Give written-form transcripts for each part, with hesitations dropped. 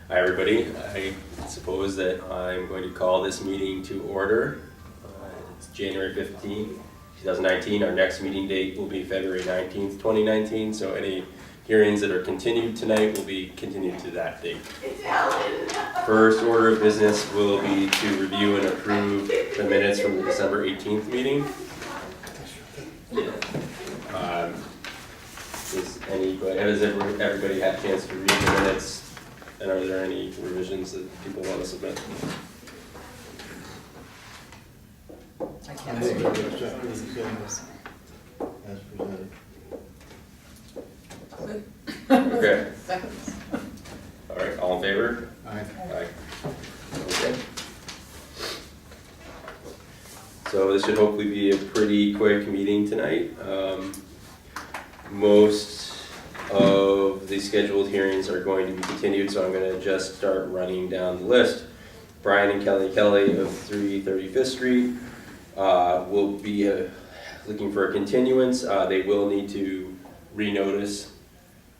Hi everybody, I suppose that I'm going to call this meeting to order. It's January 15th, 2019. Our next meeting date will be February 19th, 2019. So any hearings that are continued tonight will be continued to that date. First order of business will be to review and approve the minutes from the December 18th meeting. Has everybody had a chance to read the minutes? And are there any revisions that people want to submit? I can't see. see. As presented. Okay. Seconds. All right, all in favor? Aye. Aye. Okay. So this should hopefully be a pretty quick meeting tonight. Most of the scheduled hearings are going to be continued, so I'm going to just start running down the list. Brian and Kelly of 335th Street will be looking for a continuance. They will need to renotice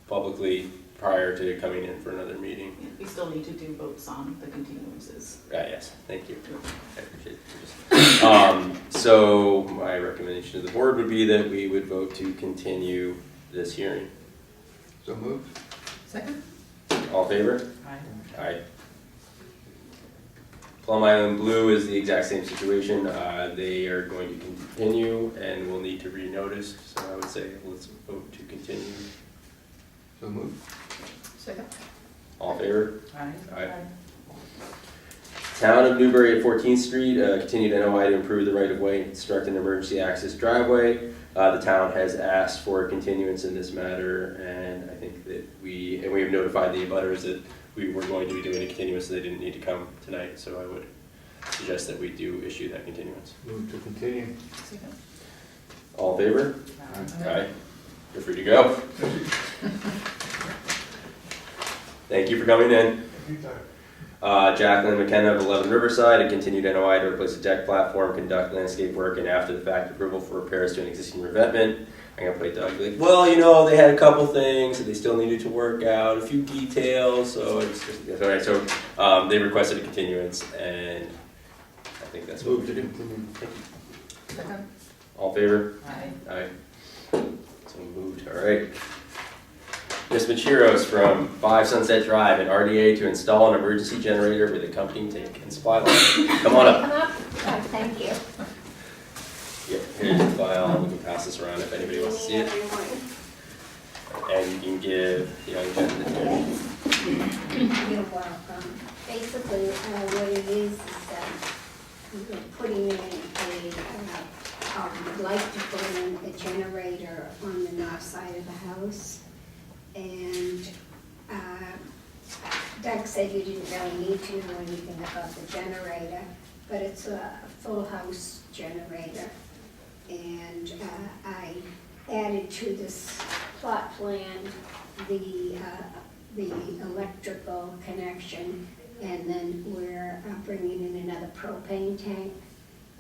publicly prior to coming in for another meeting. We still need to do votes on the continuances. Yes, thank you. I appreciate it. So my recommendation to the board would be that we would vote to continue this hearing. So moved. Second? All in favor? Aye. Aye. Plum Island Blue is the exact same situation. They are going to continue and will need to renotice. So I would say let's vote to continue. So moved. Second? All in favor? Aye. Aye. Town of Newbury at 14th Street, continued NOI to improve the right-of-way and construct an emergency access driveway. The town has asked for a continuance in this matter, and I think that we have notified the abutters that we were going to be doing a continuance, so they didn't need to come tonight, so I would suggest that we do issue that continuance. Move to continue. Second? All in favor? Aye. Aye. You're free to go. Thank you for coming in. Jacqueline McKenna of 11 Riverside, a continued NOI to replace a deck platform, conduct landscape work, and after the fact approval for repairs to an existing revetment. I'm gonna play Doug, like, well, you know, they had a couple things that they still needed to work out, a few details, so it's just, all right. So they requested a continuance, and I think that's what Move we to do. continue. Second? All in favor? Aye. Aye. So moved. All right. Ms. Machiros from 5 Sunset Drive in RDA to install an emergency generator with accompanying tank and supply line. Come on up. Come up. Oh, thank you. Yeah, here's the file. We can pass this around if anybody wants to see it. And you can give the young gentleman here. You're welcome. Basically, what it is we're putting in we'd like to put in a generator on the north side of the house. And Doug said you didn't really need to know anything about the generator, but it's a full house generator. And I added to this plot plan the electrical connection, and then we're bringing in another propane tank.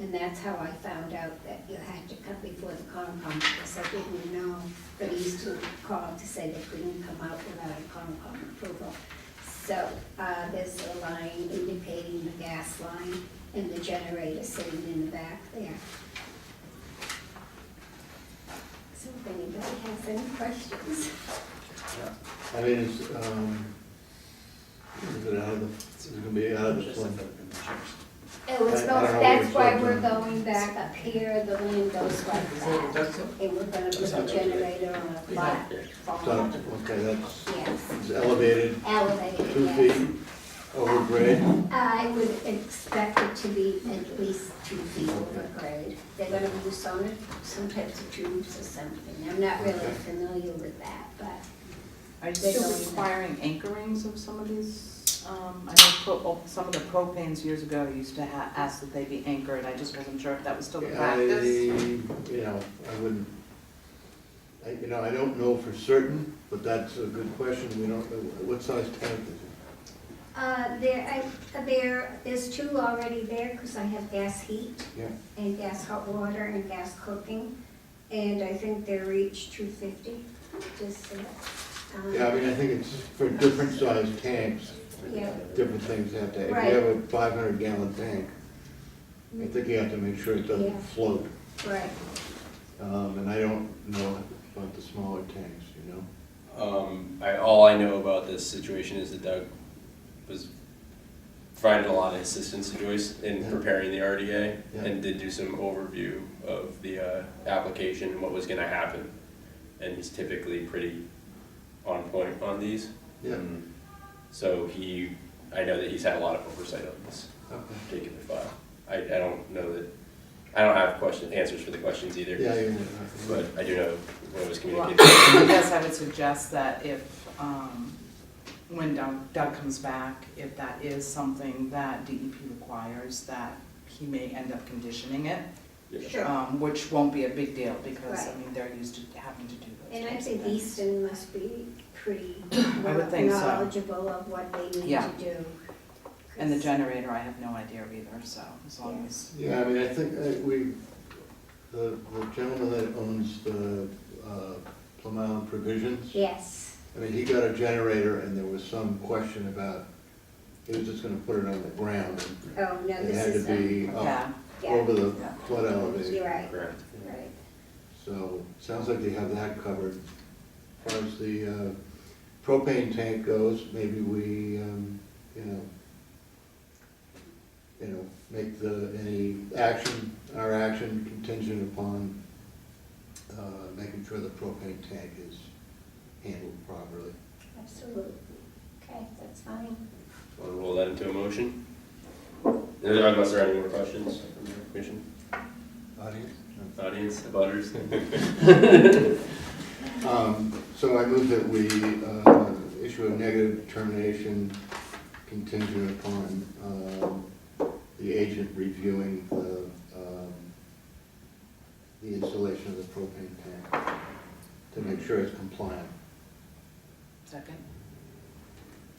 And that's how I found out that you had to come before the Concom, because I didn't know, but he used to call to say they couldn't come out without a Concom approval. So there's a line indicating the gas line and the generator sitting in the back there. So if anybody has any questions. I mean, is it out of the, is it gonna be out of the plumb? It was I don't know that's why which we're one. going back up here, the wind goes like that. And we're gonna put the generator on a platform. Okay, that's, Yes, it's elevated elevated, 2 yes. feet over grade. I would expect it to be at least 2 feet over grade. They're gonna use some types of tubes or something. I'm not really Okay. familiar with that, but Are you They still don't- requiring anchorings of some of these? I know some of the propanes years ago used to ask that they be anchored. I just wasn't sure if that was still the practice. You know, I wouldn't, I don't know for certain, but that's a good question. We don't know, what size tank is it? there's 2 already there, because I have gas heat Yeah. and gas hot water and gas cooking. And I think they're each 250, just Yeah, I mean, I think it's for different size tanks. Yeah. different things have to, if you Right. have a 500-gallon tank, I think you have to make sure it Yeah. doesn't float. Right. And I don't know about the smaller tanks, you know? All I know about this situation is that Doug was provided a lot of assistance to Joyce in Yeah. preparing the RDA Yeah. and did do some overview of the application and what was gonna happen. And he's typically pretty on point on these. Yeah, So I know that he's had a lot of oversight on this okay. particular file. I don't know that, I don't have answers for the questions either. Yeah, yeah, yeah. But I do know what was Well, communicated. I guess I would suggest that if, when Doug comes back, if that is something that DEP requires, that he may end up conditioning it, Yeah. Sure. which won't be a big deal, because, I Right. mean, they're used to having to do those And I types of think things. Easton must be pretty I would think so. knowledgeable of what they need Yeah. to do. And the generator, I have no idea either, so as long as, Yeah, I mean, I think the gentleman that owns the Plum Island Provisions, Yes, I mean, he got a generator and there was some question about, he was just gonna put it on the ground. oh, no, It this had to is, be up yeah, yeah, over the Yeah. flood elevation. you're right, Correct. right. So, sounds like they have that covered. As far as the propane tank goes, maybe we, make our action contingent upon making sure the propane tank is handled properly. Absolutely. Okay, that's fine. Want to roll that into a motion? Unless there are any more questions from the commission, Audience? audience, the butters? So I move that we issue a negative determination contingent upon the agent reviewing the installation of the propane tank to make sure it's compliant. second.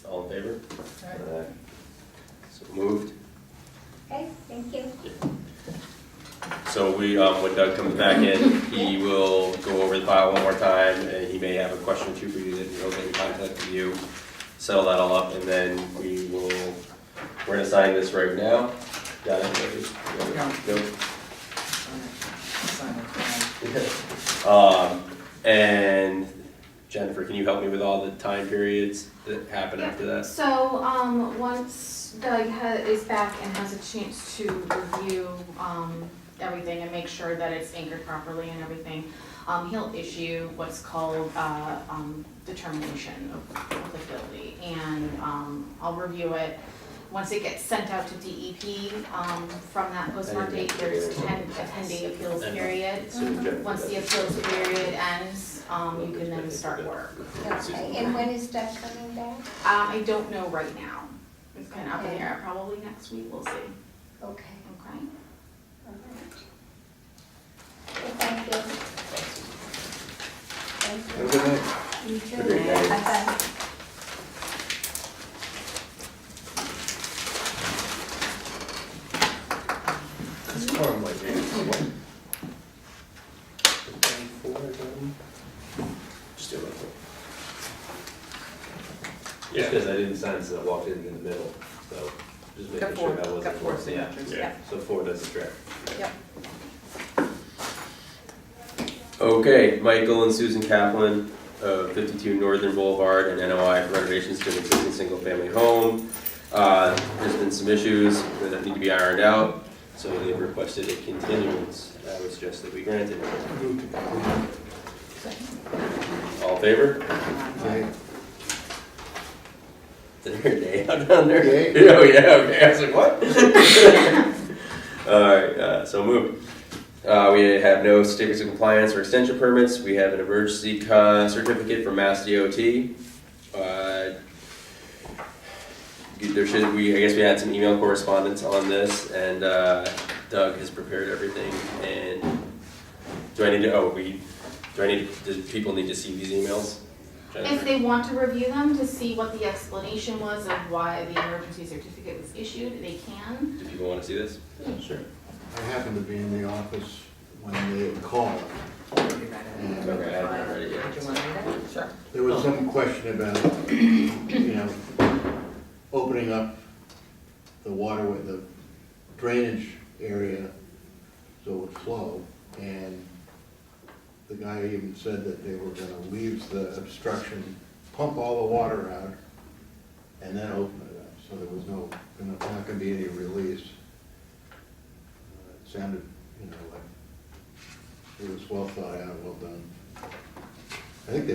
All in favor? Aye. So moved. Okay, thank you. So when Doug comes back in, he will go over the file one more time, and he may have a question or two for you that he'll get in contact with you, settle that all up, and then we're gonna sign this right now. Got it? Ready? Yeah. Go. Sign it. And Jennifer, can you help me with all the time periods that happen after that? So, once Doug is back and has a chance to review, everything and make sure that it's anchored properly and everything, he'll issue what's called, determination of applicability. And, I'll review it. Once it gets sent out to DEP, from that postmark date, there's a 10-day appeals period. Once the appeals period ends, you can then start work. Okay, and when is Doug coming back? I don't know right now. It's kind of up in the air. Probably next week, we'll see. Okay, Okay? all right. Well, thank you. Thank Have a you. good night. You too. Have a great day. Bye-bye. This form might be. Just do it. Just because I didn't sign it, so I walked in the middle, so just making sure that wasn't. Got four yeah. signatures, yeah. So four does the trick. Yep. Okay, Michael and Susan Kaplan, 52 Northern Boulevard, and NOI for renovations to an existing single-family home. There's been some issues that need to be ironed out, so they've requested a continuance. I would suggest that we grant it. All in favor? Okay. Is there a day out down there? Day? Oh, yeah, okay. I was like, what? All right, so moved. We have no certificates of compliance or extension permits. We have an emergency certificate from Mass DOT. I guess we had some email correspondence on this, and Doug has prepared everything. And do people need to see these emails? Jennifer? If they want to review them to see what the explanation was of why the emergency certificate was issued, they can. Do people want to see this? Sure. I happened to be in the office when they called. You read it? Okay, I haven't read it yet. Did you want to read it? Sure. There was some question about, opening up the waterway, the drainage area so it would flow. And the guy even said that they were gonna leave the obstruction, pump all the water out, and then open it up. So there was not gonna be any release. It sounded, like it was well thought out, well done. I think they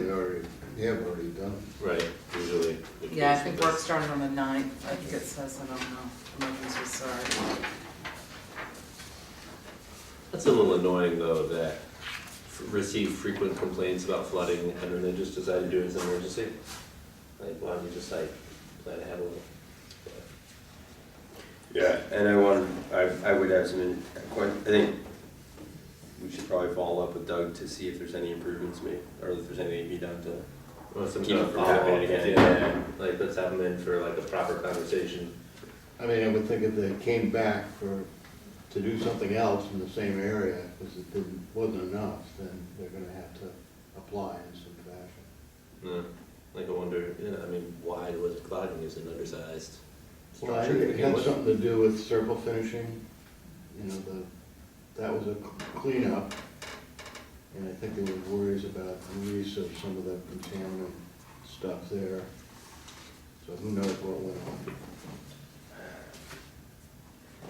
have already done it. Right, usually. Yeah, I think work started on the 9th, I think it says, I don't know, emergency started. That's a little annoying though, that receive frequent complaints about flooding and then they just decide to do it as an emergency. Like, why don't you just like plan ahead a little? Yeah, and I would have some, I think we should probably follow up with Doug to see if there's any improvements made, or if there's anything to be done to Well, some keep kind it of from follow-up happening at again. the end. Like, let's have them in for like a proper conversation. I mean, I would think if they came back to do something else in the same area, because it wasn't enough, then they're gonna have to apply in some fashion. Yeah, like I wonder, I mean, why was clogging is an undersized Well, I structure to think it begin had with? something to do with circle finishing, that was a cleanup. And I think there were worries about release of some of the contaminant stuff there. So who knows what went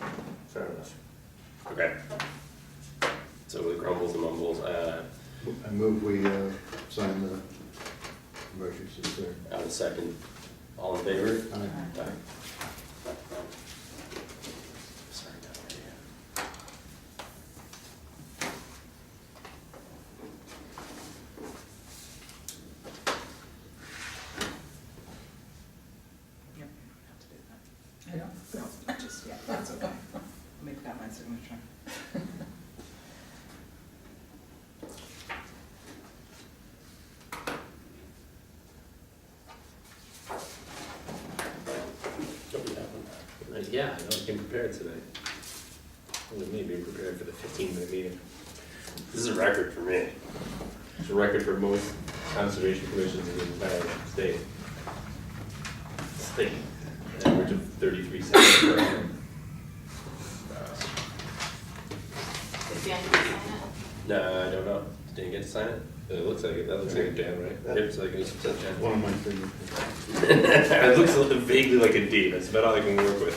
on. Fair enough. Okay. So with grumbles and mumbles, I move we sign the emergency clear. I will second. All in favor? Aye. Aye. Sorry, Doug. Yep, you don't have to do that. I don't, No, just, yeah, that's okay. I'll make that my signature. Don't we have one? Like, yeah, I know, I came prepared today. Look at me being prepared for the 15-minute meeting. This is a record for me. It's a record for most conservation commissions in the entire state. It's like an average of 33 seconds per hour. Is Dan gonna sign it? No, I don't know. Didn't get to sign it? It looks like it, that looks like a jam, right? Yep, it's like it's a That's one of my signatures. It looks a little vaguely like a D, that's about all I can work with.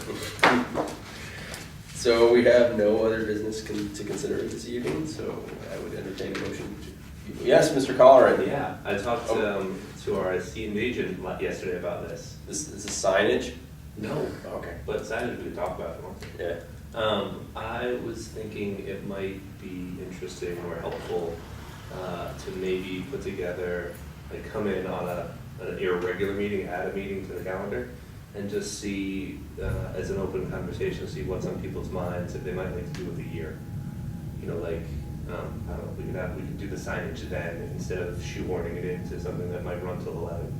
So we have no other business to consider this evening, so I would entertain a motion to. Yes, Mr. Colleran. Yeah, I talked to our esteemed agent yesterday about this. This is signage? No, Okay. but signage we could talk about if you want. Yeah. I was thinking it might be interesting or helpful to maybe put together, like come in on an irregular meeting, add a meeting to the calendar, and just see, as an open conversation, see what's on people's minds if they might like to do with a year. I don't know, we could do the signage then instead of shoehorning it into something that might run till 11.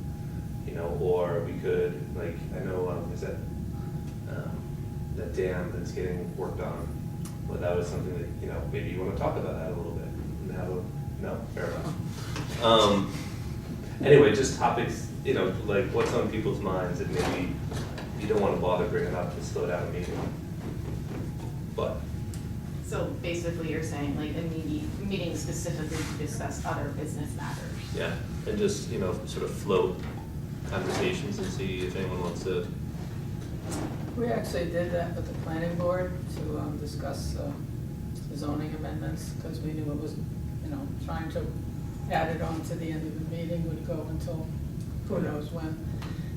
Or we could, like, I know, is that dam that's getting worked on, well, that was something that, maybe you want to talk about that a little bit and have no, fair enough. Anyway, just topics, like what's on people's minds that maybe you don't want to bother bringing up to slow down a meeting. But, So basically you're saying like a meeting specifically to discuss other business matters. yeah, and just, sort of float conversations and see if anyone wants to. we actually did that with the planning board to discuss zoning amendments, because we knew it was, trying to add it on to the end of the meeting would go until who knows when.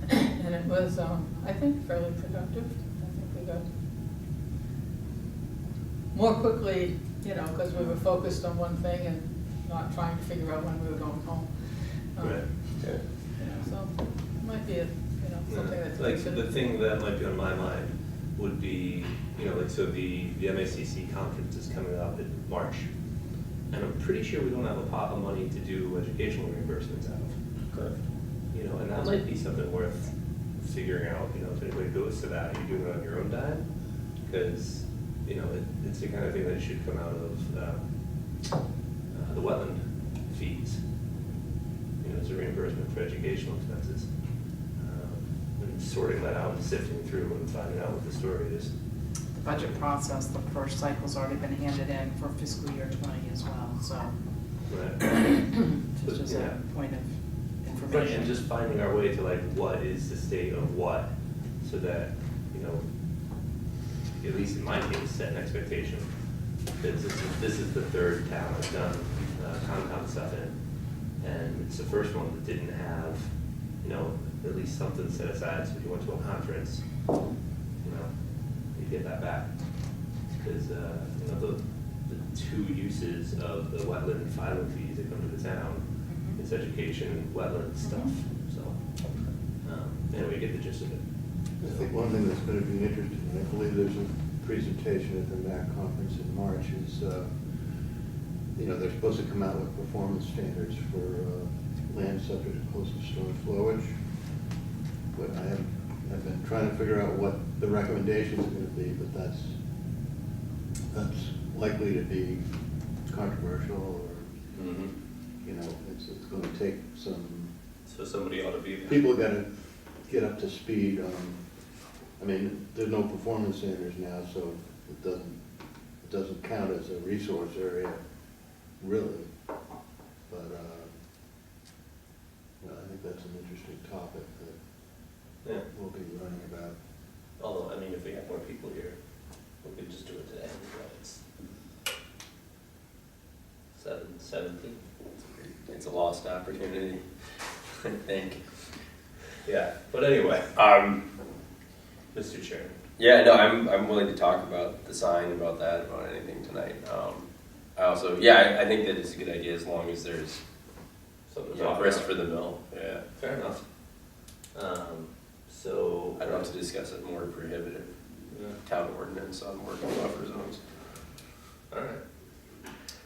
And it was, I think, fairly productive. I think we got more quickly, because we were focused on one thing and not trying to figure out when we were going home. Right. Okay. So it might be, something that's. Like, the thing that might be on my mind would be, so the MACC conference is coming up in March. And I'm pretty sure we don't have a pot of money to do educational reimbursements out of. Correct. And that might be something worth figuring out, if anybody goes to that, are you doing it on your own dime? Because, it's the kind of thing that should come out of the wetland fees. As a reimbursement for educational expenses. And sorting that out, and sifting through and finding out what the story is. The budget process, the first cycle's already been handed in for fiscal year 20 as well, so Right. just as Yeah. a point of Right, information. and just finding our way to like, what is the state of what, so that, you know, at least in my case, set an expectation. Because this is the third town I've done Concom stuff in, and it's the first one that didn't have, you know, at least something set aside, so if you went to a conference, you know, you get that back. Because, you know, the two uses of the wetland filing fees that come to the town, it's education and wetland stuff, so, anyway, you get the gist of it. I think one thing that's gonna be interesting, and I believe there's a presentation at the MAC conference in March, is, you know, they're supposed to come out with performance standards for land subject to coastal storm flowage. But I've been trying to figure out what the recommendations are gonna be, but that's likely to be controversial, or, you know, it's gonna take some, So somebody ought to be there. people gotta get up to speed on, I mean, there's no performance standards now, so it doesn't count as a resource area, really. But, well, I think that's an interesting topic that Yeah, we'll be learning about. Although, I mean, if we have more people here, we could just do it today. It's 7:17. It's a lost opportunity, I think. yeah, but anyway, Mr. Chairman. Yeah, no, I'm willing to talk about the sign, about that, about anything tonight. I also, yeah, I think that it's a good idea as long as there's, Something you know, about risk that. for the mill, yeah. Fair enough. So. I don't have to discuss it more prohibitive Yeah. town ordinance on working buffer zones. All right.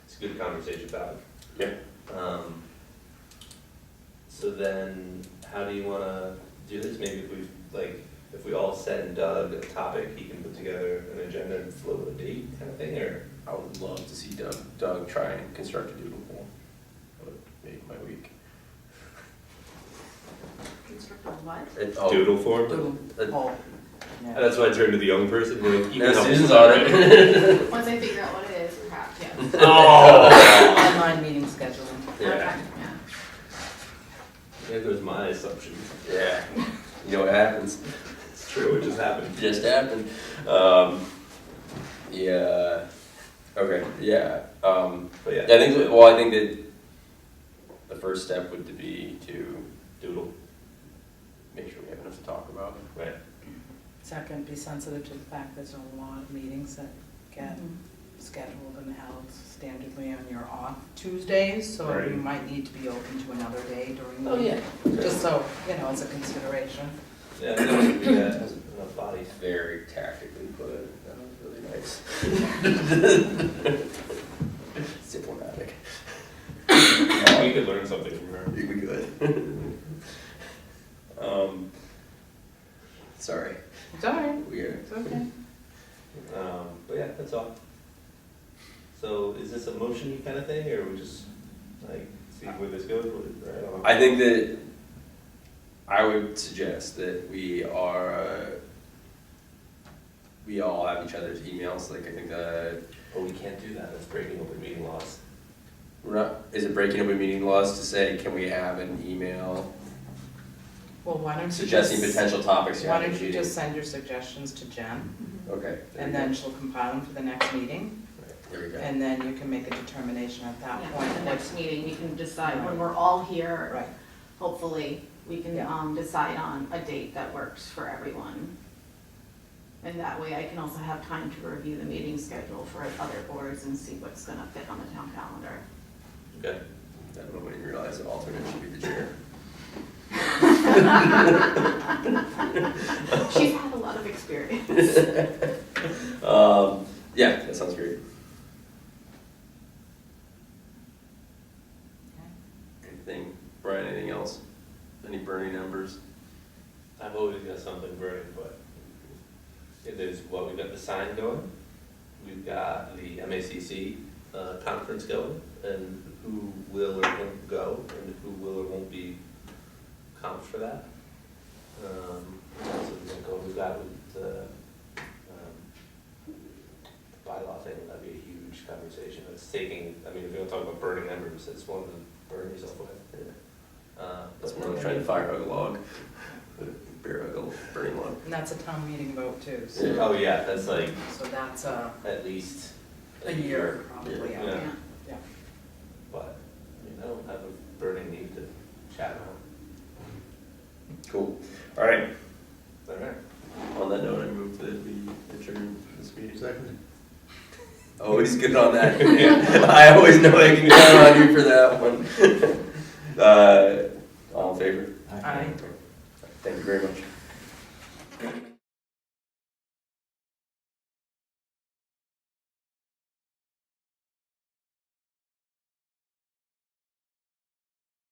It's a good conversation about it. Yeah. So then, how do you wanna do this? Maybe if we all set Doug a topic, he can put together an agenda and float a date kind of thing, or? I would love to see Doug try and construct a doodle poll. That would make my week. Construct a what? Oh, Doodle form? Doodle poll. Yeah. That's why I turned to the young person, like, you No, can help Susan's us on out, it. Once I figure out what it is, perhaps, yes. Oh! Online meeting scheduling. Yeah, Okay, yeah. There goes my assumption. yeah. You know what happens? It's true, it just happened. Just happened. Yeah. Okay. Yeah. But yeah, I think. Well, I think that the first step would be to doodle, make sure we have enough to talk about. right? Second, be sensitive to the fact there's a lot of meetings that get scheduled and held standardly on your off Tuesdays, so Right. you might need to be open to another day during the Oh, week. yeah. Just so, you know, as a consideration. Yeah, I think we got enough bodies. Very tactically put. That was really nice. Diplomatic. We could learn something from her. We could. Sorry. It's all right, Weird. it's okay. But yeah, that's all. So is this a motion kind of thing, or we just like see where this goes? I don't know. I think that I would suggest that we all have each other's emails. Like I think Oh, we can't do that. That's breaking open meeting laws. we're not. Is it breaking open meeting laws to say can we have an email Well, why don't you suggesting just, potential topics? why don't you just send your suggestions to Jen, Okay. there and we then go. she'll compile them for the next meeting, There we go. and then you can make a determination at that Yeah, point. at the next meeting, we can decide, when we're all here, Right, hopefully, we can, Yeah. decide on a date that works for everyone. And that way I can also have time to review the meeting schedule for other boards and see what's gonna fit on the town calendar. Okay. That nobody realized the alternate should be the chair. She's had a lot of experience. Yeah, that sounds great. Anything, Brian, anything else? Any burning numbers? I've always got something burning, but there's we've got the sign going, we've got the MACC conference going, and who will or won't go, and who will or won't be comped for that. So go with that with the bylaw thing, that'd be a huge conversation. It's taking, I mean, if you want to talk about burning embers, it's one to burn yourself with. That's more than trying to fire hug a log, bear hug a burning log. And that's a town meeting vote too, so, Yeah. Oh, yeah, that's like so that's at least a year probably out. Yeah. Yeah. But, I mean, I don't have a burning need to chat about. Cool. All right. All right. On that note, I move that we adjourn this meeting. Second. Always good on that. I always know I can count on you for that one. All in favor? Aye. Thank you very much.